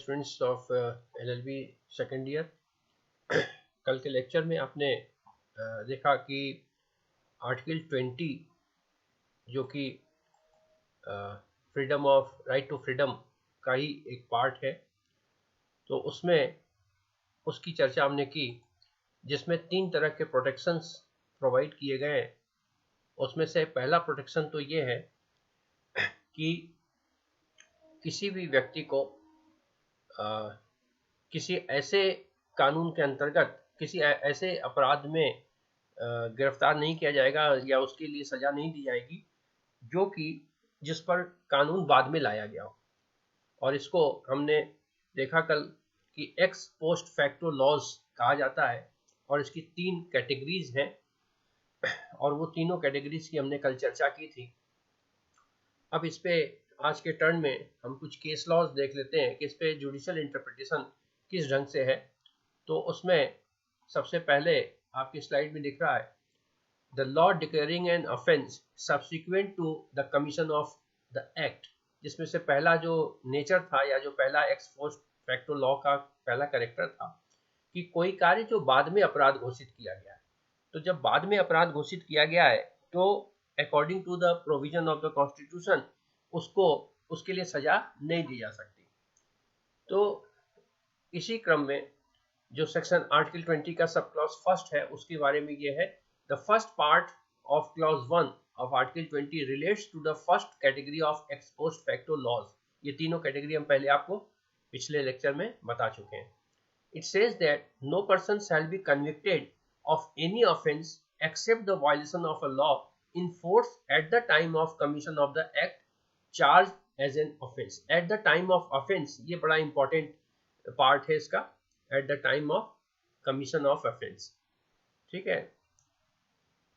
Students of LLB second year. कल के lecture में आपने देखा कि आर्टिकल 20 जो कि freedom of right to freedom का ही एक पार्ट है, तो उसमें उसकी चर्चा हमने की, जिसमें 3 तरह के प्रोटेक्शंस प्रोवाइड किए गए हैं। उसमें से पहला प्रोटेक्शन तो ये है कि किसी भी व्यक्ति को किसी ऐसे कानून के अंतर्गत किसी ऐसे अपराध में गिरफ्तार नहीं किया जाएगा या उसके लिए सजा नहीं दी जाएगी जो कि जिस पर कानून बाद में लाया गया हो। और इसको हमने देखा कल कि एक्स पोस्ट फैक्टो लॉज कहा जाता है, और इसकी 3 कैटेगरीज हैं, और वो तीनों कैटेगरीज की हमने कल चर्चा की थी। अब इस पे आज के टर्न में हम कुछ केस लॉज देख लेते हैं कि इस पे जुडिशियल इंटरप्रिटेशन किस ढंग से है। तो उसमें सबसे पहले आपकी स्लाइड में दिख रहा है, the law declaring an offence subsequent to the commission of the act, जिसमें से पहला जो नेचर था या जो पहला एक्स पोस्ट फैक्टो लॉ का पहला कैरेक्टर था कि कोई कार्य जो बाद में अपराध घोषित किया गया है। तो जब बाद में अपराध घोषित किया गया है तो according to the provision of the constitution उसको उसके लिए सजा नहीं दी जा सकती। तो इसी क्रम में जो सेक्शन आर्टिकल 20 का सब क्लॉज फर्स्ट है उसके बारे में ये है, the first part of clause 1 of article 20 relates to the first category of ex post facto laws. ये तीनों कैटेगरी हम पहले आपको पिछले लेक्चर में बता चुके हैं। It says that no person shall be convicted of any offence except the violation of a law in force at the time of commission of the act charged as an offence. At the time of offence, ये बड़ा important part है इसका, at the time of commission of offence। ठीक है,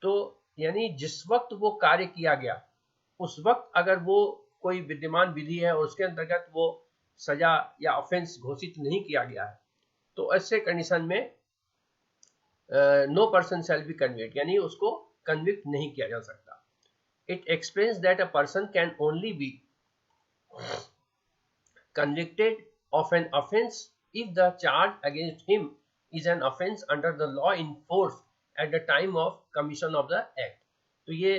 तो यानी जिस वक्त वो कार्य किया गया उस वक्त अगर वो कोई विद्यमान विधि है और उसके अंतर्गत वो सजा या ऑफेंस घोषित नहीं किया गया है, तो ऐसे कंडीशन में no person shall be convict, यानी उसको कन्विक्ट नहीं किया जा सकता। It explains that a person can only be convicted of an offence if the charge against him is an offence under the law in force at the time of commission of the act। तो ये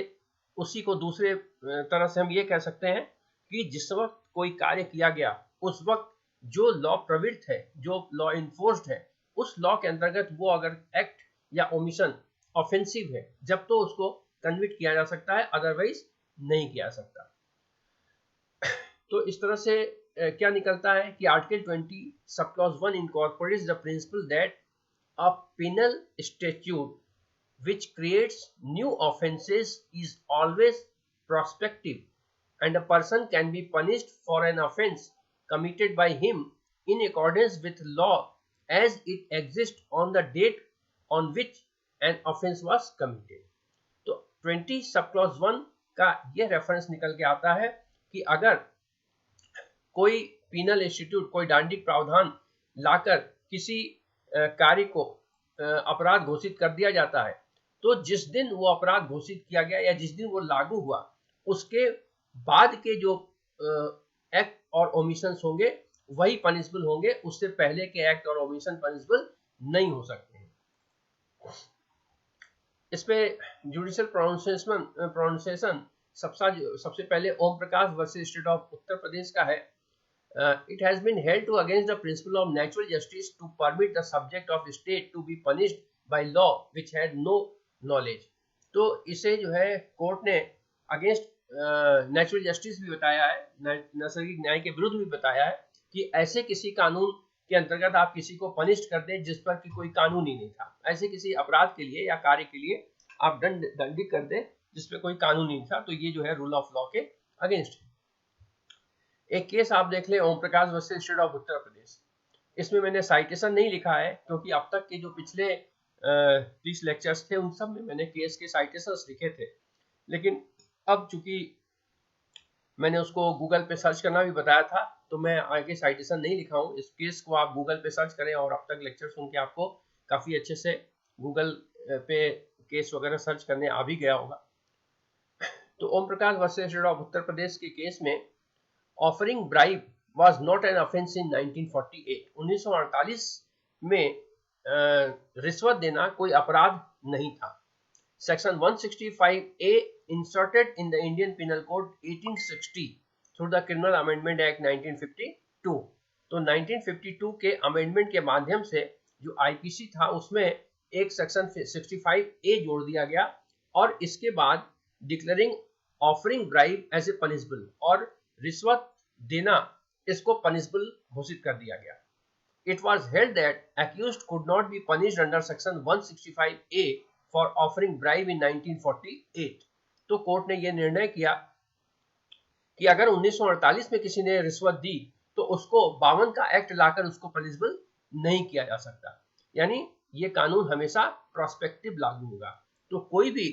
उसी को दूसरे तरह से हम ये कह सकते हैं कि जिस वक्त कोई कार्य किया गया उस वक्त जो लॉ प्रवृत्त है, जो लॉ इन्फोर्स्ड है, उस लॉ के अंतर्गत वो अगर एक्ट या ओमिशन ऑफेंसिव है जब तो उसको कन्विक्ट किया जा सकता है, अदरवाइज नहीं किया जा सकता। तो इस तरह से क्या निकलता है कि article 20 sub clause 1 incorporates the principle that a penal statute which creates new offences is always prospective and a person can be punished for an offence committed by him in accordance with law as it exists on the date on which an offence was committed। तो 20 sub clause 1 का यह reference निकल के आता है कि अगर कोई पीनल इंस्टीट्यूट, कोई दंडिक प्रावधान लाकर किसी कार्य को अपराध घोषित कर दिया जाता है, तो जिस दिन वो अपराध घोषित किया गया या जिस दिन वो लागू हुआ उसके बाद के जो एक्ट और ओमिशंस होंगे वही पनिशबल होंगे, उससे पहले के एक्ट और ओमिशन पनिशबल नहीं हो सकते हैं। इस पे जुडिशियल प्रोनाउंसिएशन सबसे पहले Om Prakash versus state of Uttar Pradesh का है। It has been held to against the principle of natural justice to permit the subject of state to be punished by law which had no knowledge। तो इसे जो है court ने against natural justice भी बताया है, नैसर्गिक न्याय के विरुद्ध भी बताया है कि ऐसे किसी कानून के अंतर्गत आप किसी को पनिश कर दें जिस पर कि कोई कानून ही नहीं था, ऐसे किसी अपराध के लिए या कार्य के लिए आप दंडित कर दें जिस पर कोई कानून नहीं था, तो ये जो है रूल ऑफ लॉ के अगेंस्ट है। एक केस आप देख ले, Om Prakash versus state of Uttar Pradesh. इसमें मैंने साइटेशन नहीं लिखा है क्योंकि अब तक के जो पिछले 30 लेक्चर्स थे उन सब में मैंने केस के साइटेशंस लिखे थे, लेकिन अब चूंकि मैंने उसको गूगल पे सर्च करना भी बताया था तो मैं आगे साइटेशन नहीं लिखा हूँ। इस केस को आप गूगल पे सर्च करें और अब तक लेक्चर सुन के आपको काफी अच्छे से गूगल पे केस वगैरह सर्च करने आ भी गया होगा। तो Om Prakash versus state of Uttar Pradesh के केस में offering bribe was not an offense in 1948. 1948 में रिश्वत देना कोई अपराध नहीं था. Section 165A inserted in the Indian Penal Code 1860 through the Criminal Amendment Act 1952. तो 1952 के अमेंडमेंट के माध्यम से जो आईपीसी था उसमें एक सेक्शन 65A जोड़ दिया गया और इसके बाद declaring offering bribe as a punishable और रिश्वत देना इसको पनिशबल घोषित कर दिया गया. It was held that accused could not be punished under section 165A for offering bribe in 1948. तो कोर्ट ने यह निर्णय किया कि अगर 1948 में किसी ने रिश्वत दी तो उसको 52 का एक्ट लाकर उसको पनिशबल नहीं किया जा सकता. यानी ये कानून हमेशा प्रोस्पेक्टिव लागू होगा. तो कोई भी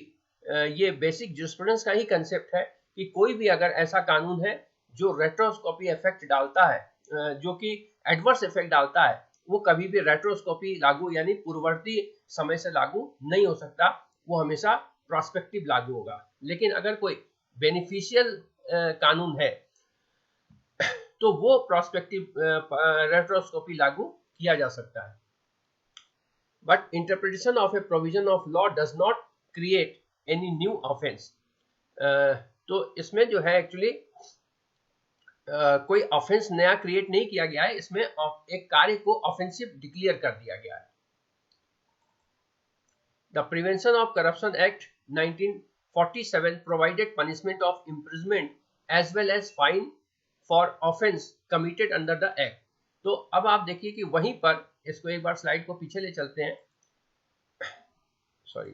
ये बेसिक जूरिस्प्रूडेंस का ही कंसेप्ट है कि कोई भी अगर ऐसा कानून है जो रेट्रोस्कोपी इफेक्ट डालता है, जो कि एडवर्स इफेक्ट डालता है, वो कभी भी रेट्रोस्कोपी लागू यानी पूर्ववर्ती समय से लागू नहीं हो सकता, वो हमेशा प्रोस्पेक्टिव लागू होगा. लेकिन अगर कोई बेनिफिशियल कानून है तो वो प्रोस्पेक्टिव रेट्रोस्कोपी लागू किया जा सकता है. But interpretation of A provision of law does not create any new offence. तो इसमें जो है एक्चुअली कोई ऑफेंस नया क्रिएट नहीं किया गया है, इसमें एक कार्य को ऑफेंसिव डिक्लेयर कर दिया गया है. The prevention of corruption act 1947 provided punishment of imprisonment as well as fine for offence committed under the act. तो अब आप देखिए कि वहीं पर इसको एक बार स्लाइड को पीछे ले चलते हैं. Sorry.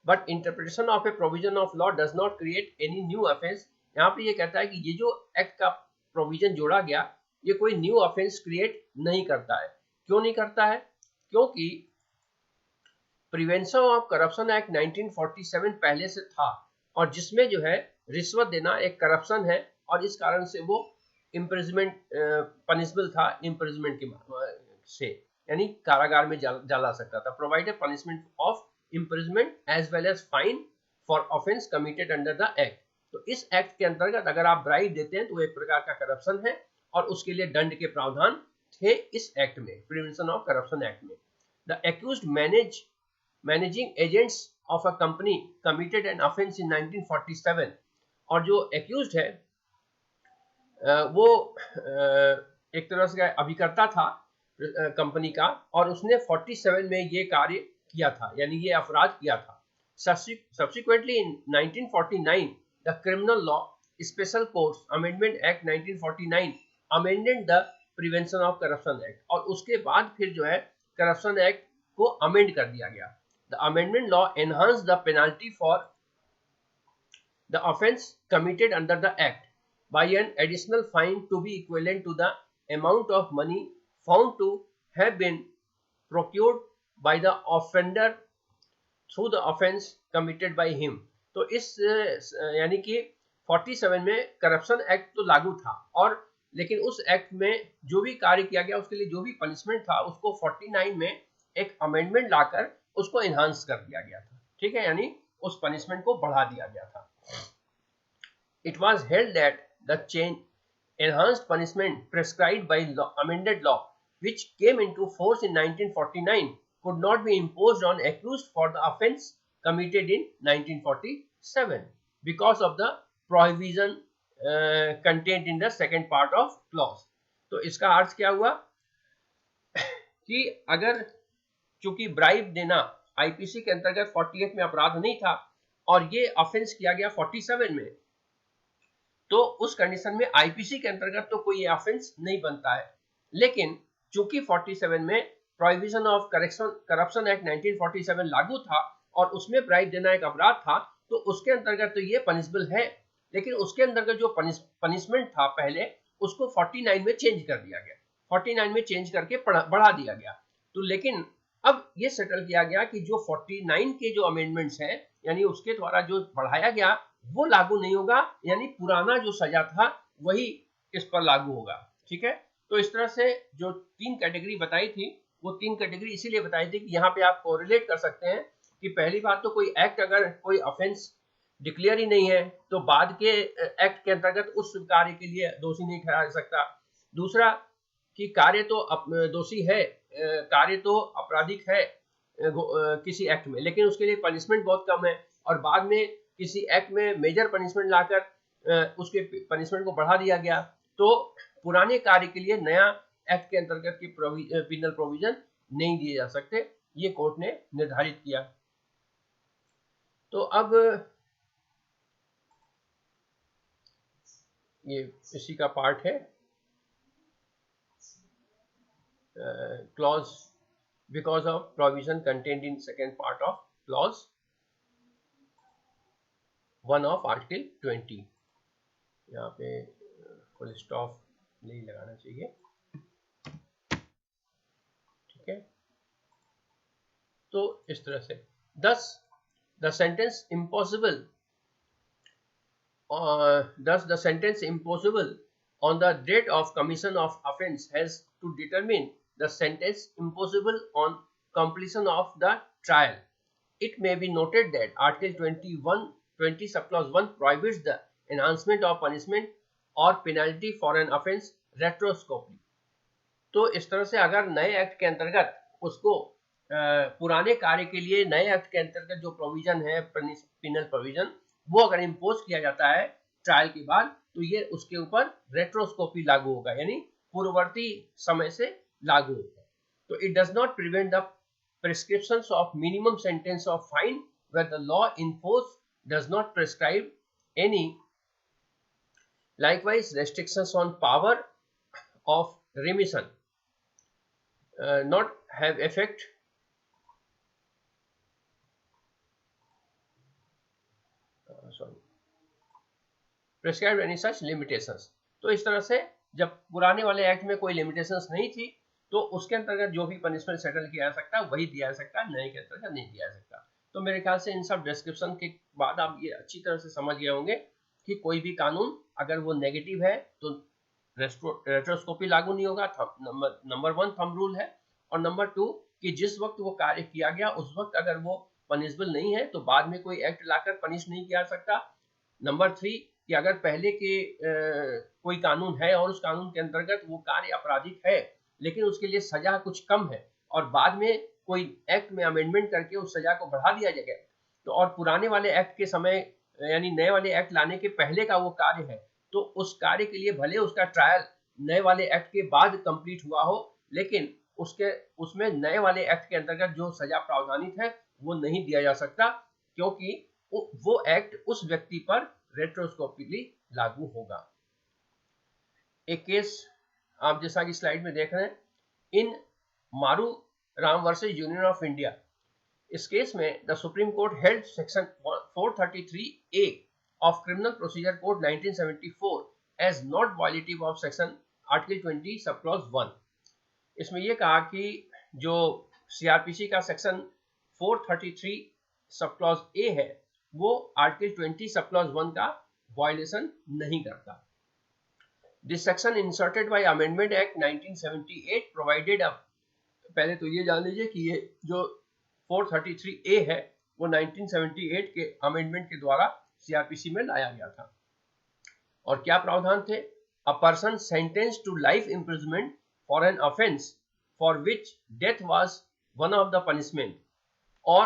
But interpretation of A provision of law does not create any new offence. यहाँ पे ये कहता है कि ये जो एक्ट का प्रोविजन जोड़ा गया ये कोई न्यू ऑफेंस क्रिएट नहीं करता है. क्यों नहीं करता है? क्योंकि प्रिवेंशन ऑफ करप्शन एक्ट 1947 पहले से था और जिसमें जो है रिश्वत देना एक करप्शन है और इस कारण से वो इम्प्रिजमेंट पनिशबल था इम्प्रिजमेंट के से, यानी कारागार में डाला सकता था. Provided punishment of imprisonment as well as fine for offense committed under the act. तो इस एक्ट के अंतर्गत अगर आप ब्राइब देते हैं तो एक प्रकार का करप्शन है और उसके लिए दंड के प्रावधान थे इस एक्ट में, प्रिवेंशन ऑफ करप्शन एक्ट में. The accused managing agents of a company committed an offence इन 1947. और जो एक्यूज्ड है वो एक तरह से अभिकर्ता था कंपनी का और उसने 47 में ये कार्य किया था, यानी ये अपराध किया था. Subsequently in 1949 the Criminal Law Special Courts Amendment Act 1949 amended the Prevention of Corruption Act. और उसके बाद फिर जो है करप्शन एक्ट को अमेंड कर दिया गया. The amendment law enhanced the penalty for the offence committed under the act by an additional fine to be equivalent to the amount of money found to have been procured by the offender through the offense committed by him. तो इस यानी कि 47 में corruption act तो लागू था और लेकिन उस एक्ट में जो भी कार्य किया गया उसके लिए जो भी पनिशमेंट था उसको 49 में एक अमेंडमेंट लाकर उसको एनहांस कर दिया गया था. ठीक है, यानी उस पनिशमेंट को बढ़ा दिया गया था. It was held that the enhanced punishment prescribed by amended law which came into force in 1949 could not be imposed on accused for the offence committed in 1947 because of the provision contained in the second part of clause. तो इसका अर्थ क्या हुआ कि अगर चूंकि bribe देना IPC के अंतर्गत 48 में अपराध नहीं था और ये ऑफेंस किया गया 47 में, तो उस कंडीशन में आईपीसी के अंतर्गत तो कोई ऑफेंस नहीं बनता है. लेकिन चूंकि 47 में प्रोहिबिशन ऑफ करप्शन एक्ट 1947 लागू था और उसमें ब्राइब देना एक अपराध था, तो उसके अंतर्गत तो ये पनिशबल है. लेकिन उसके अंतर्गत जो पनिशमेंट था पहले उसको 49 में चेंज कर दिया गया, 49 में चेंज करके बढ़ा दिया गया. तो लेकिन अब ये सेटल किया गया कि जो 49 के जो अमेंडमेंट्स हैं यानी उसके द्वारा जो बढ़ाया गया वो लागू नहीं होगा, यानी पुराना जो सजा था वही इस पर लागू होगा. ठीक है, तो इस तरह से जो 3 कैटेगरी बताई थी वो 3 कैटेगरी इसीलिए बताई थी कि यहाँ पे आप कोरिलेट कर सकते हैं कि पहली बात तो कोई एक्ट अगर कोई ऑफेंस डिक्लेयर ही नहीं है तो बाद के एक्ट के अंतर्गत उस कार्य के लिए दोषी नहीं ठहरा जा सकता। दूसरा कि कार्य तो दोषी है, कार्य तो आपराधिक है किसी एक्ट में, लेकिन उसके लिए पनिशमेंट बहुत कम है, और बाद में किसी एक्ट में मेजर पनिशमेंट लाकर उसके पनिशमेंट को बढ़ा दिया गया, तो पुराने कार्य के लिए नया एक्ट के अंतर्गत की पिनल प्रोविजन नहीं दिए जा सकते, ये कोर्ट ने निर्धारित किया। तो अब ये इसी का पार्ट है, clause because of provision content in second part of clause 1 of article 20। यहाँ पे फुल स्टॉप नहीं लगाना चाहिए, ठीक है। तो इस तरह से thus the sentence impossible on the date of commission of offence has to determine the sentence impossible on completion of the trial. It may be noted that Article 20 subclause 1 prohibits the enhancement of punishment or penalty for an offence retrospectively. तो इस तरह से अगर नए act के अंतर्गत उसको पुराने कार्य के लिए नए एक्ट के अंतर्गत जो प्रोविजन है पिनल प्रोविजन, वो अगर इम्पोज किया जाता है ट्रायल के बाद, तो ये उसके ऊपर रेट्रोस्कोपी लागू होगा, यानी पूर्ववर्ती समय से लागू होगा। तो it does not prevent the prescriptions of minimum sentence of fine where the law in force does not prescribe any. Likewise, restrictions on power of remission not have effect prescribed any such limitations. तो इस तरह से जब पुराने वाले act में कोई limitations नहीं थी, तो उसके अंतर्गत जो भी पनिशमेंट सेटल किया जा सकता है वही दिया जा सकता है, नए के अंतर्गत नहीं दिया जा सकता। तो मेरे ख्याल से इन सब डिस्क्रिप्शन के बाद आप ये अच्छी तरह से समझ गए होंगे कि कोई भी कानून अगर वो नेगेटिव है तो रेट्रोस्कोपी लागू नहीं होगा, नंबर 1 थंब रूल है, और नंबर 2 कि जिस वक्त वो कार्य किया गया उस वक्त अगर वो पनिशबल नहीं है तो बाद में कोई एक्ट लाकर पनिश नहीं किया जा सकता। नंबर 3 कि अगर पहले के कोई कानून है और उस कानून के अंतर्गत वो कार्य आपराधिक है लेकिन उसके लिए सजा कुछ कम है, और बाद में कोई एक्ट में अमेंडमेंट करके उस सजा को बढ़ा दिया जाएगा, तो और पुराने वाले एक्ट के समय यानी नए वाले एक्ट लाने के पहले का वो कार्य है, तो उस कार्य के लिए भले उसका ट्रायल नए वाले एक्ट के बाद कंप्लीट हुआ हो, लेकिन उसमें नए वाले एक्ट के अंतर्गत जो सजा प्रावधानित है वो नहीं दिया जा सकता, क्योंकि वो एक्ट उस व्यक्ति पर रेट्रोस्कोपिकली लागू होगा। एक केस आप जैसा कि स्लाइड में देख रहे हैं, in Maru Ram versus union of India, इस केस में the supreme court held section 433A of criminal procedure code 1974 as not violative of section article 20 sub clause 1। इसमें यह कहा कि जो सीआरपीसी का सेक्शन 433 सब क्लॉज A है वो आर्टिकल 20 सब क्लॉज 1 का वायलेशन नहीं करता। This section inserted by Amendment Act 1978 provided a, पहले तो ये जान लीजिए कि ये जो 433A है वो 1978 के अमेंडमेंट के द्वारा सीआरपीसी में लाया गया था। और क्या प्रावधान थे? A person sentenced to life imprisonment for an offence for which death was one of the punishment, or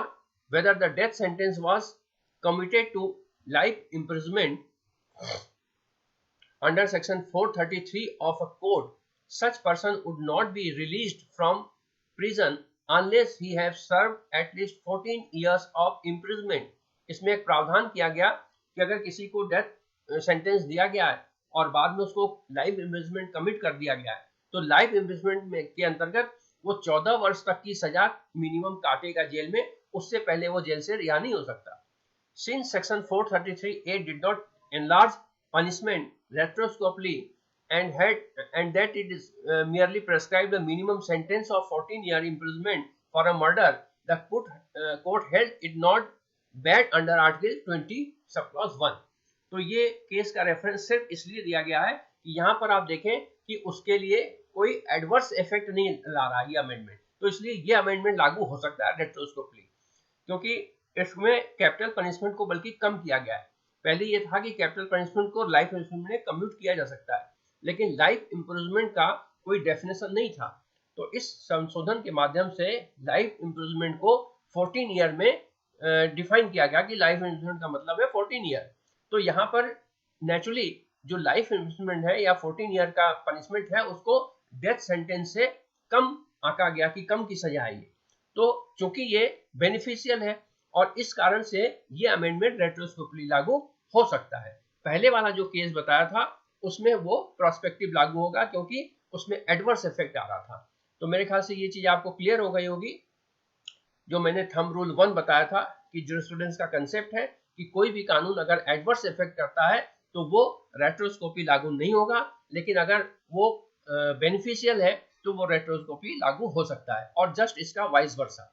whether the death sentence was commuted to life imprisonment under section 433 of a code, such person would not be released from prison unless he have served at least 14 years of imprisonment. इसमें एक प्रावधान किया गया कि अगर किसी को death sentence दिया गया है और बाद में उसको लाइफ इम्प्रिजनमेंट कमिट कर दिया गया है, तो लाइफ इम्प्रिजनमेंट के अंतर्गत वो 14 वर्ष तक की सजा मिनिमम काटेगा जेल में, उससे पहले वो जेल से रिहा नहीं हो सकता। Since section 433A did not enlarge punishment retrospectively and that it is merely prescribed a minimum sentence of 14-year imprisonment for a murder, the court held it not bad under article 20 subclause 1। तो ये case का reference सिर्फ इसलिए दिया गया है कि यहाँ पर आप देखें कि उसके लिए कोई एडवर्स इफेक्ट नहीं ला रहा ये अमेंडमेंट, तो इसलिए ये अमेंडमेंट लागू हो सकता है रेट्रोस्कोपली, क्योंकि इसमें कैपिटल पनिशमेंट को बल्कि कम किया गया है। पहले ये था कि कैपिटल पनिशमेंट को लाइफ इम्प्रिजनमेंट में कम्यूट किया जा सकता है, लेकिन लाइफ इम्प्रिजनमेंट का कोई डेफिनेशन नहीं था। तो इस संशोधन के माध्यम से लाइफ इम्प्रिजनमेंट को 14 ईयर में डिफाइन किया गया कि लाइफ इम्प्रिजनमेंट का मतलब है 14 ईयर। तो यहाँ पर नेचुरली जो लाइफ इम्प्रिजनमेंट है या 14 ईयर का पनिशमेंट है उसको डेथ सेंटेंस से कम आंका गया कि कम की सजा है ये। तो चूंकि ये बेनिफिशियल है और इस कारण से ये अमेंडमेंट रेट्रोस्कोपली लागू हो सकता है। पहले वाला जो केस बताया था उसमें वो प्रोस्पेक्टिव लागू होगा क्योंकि उसमें एडवर्स इफेक्ट आ रहा था। तो मेरे ख्याल से ये चीज आपको क्लियर हो गई होगी। जो मैंने थंब रूल 1 बताया था कि ज्यूरिस्प्रूडेंस का कंसेप्ट है कि कोई भी कानून अगर एडवर्स इफेक्ट करता है तो वो रेट्रोस्कोपी लागू नहीं होगा, लेकिन अगर वो बेनिफिशियल है तो वो रेट्रोस्कोपी लागू हो सकता है, और जस्ट इसका वाइस वर्सा।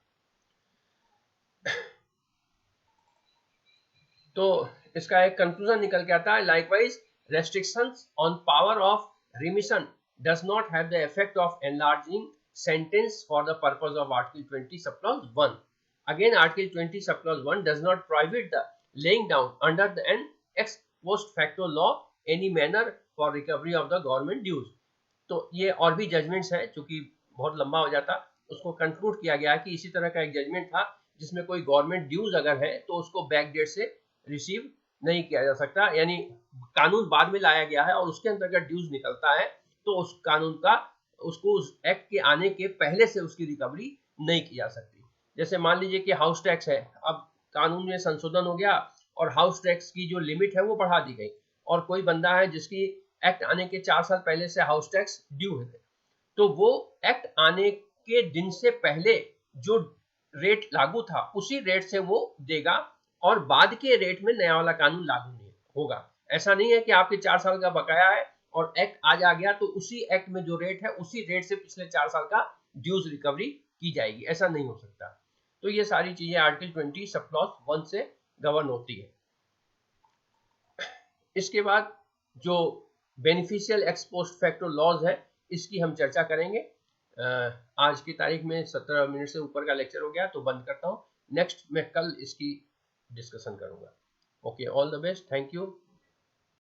तो इसका एक कंक्लूजन निकल के आता है, likewise restrictions on power of remission does not have the effect of enlarging sentence for the purpose of Article 20 subclause 1. Again, Article 20 subclause 1 does not prohibit the laying down under an ex post facto law any manner for recovery of the government dues. तो ये और भी judgements है, चूंकि बहुत लंबा हो जाता, उसको कंक्लूड किया गया कि इसी तरह का एक जजमेंट था जिसमें कोई गवर्नमेंट ड्यूज अगर है तो उसको बैक डेट से रिसीव नहीं किया जा सकता, यानी कानून बाद में लाया गया है और उसके अंतर्गत ड्यूज निकलता है तो उस कानून का उसको उस एक्ट के आने के पहले से उसकी रिकवरी नहीं की जा सकती। जैसे मान लीजिए कि हाउस टैक्स है, अब कानून में संशोधन हो गया और हाउस टैक्स की जो लिमिट है वो बढ़ा दी गई, और कोई बंदा है जिसकी एक्ट आने के 4 साल पहले से हाउस टैक्स ड्यू है, तो वो एक्ट आने के दिन से पहले जो रेट लागू था उसी रेट से वो देगा और बाद के रेट में नया वाला कानून लागू नहीं होगा। ऐसा नहीं है कि आपके 4 साल का बकाया है और एक्ट आज आ गया तो उसी एक्ट में जो रेट है उसी रेट से पिछले 4 साल का ड्यूज रिकवरी की जाएगी, ऐसा नहीं हो सकता। तो ये सारी चीजें आर्टिकल 20 सब क्लॉज 1 से गवर्न होती है। इसके बाद जो beneficial ex post facto laws है इसकी हम चर्चा करेंगे। आज की तारीख में 17 मिनट से ऊपर का लेक्चर हो गया तो बंद करता हूँ। नेक्स्ट मैं कल इसकी डिस्कशन करूंगा। Okay, all the best, thank you.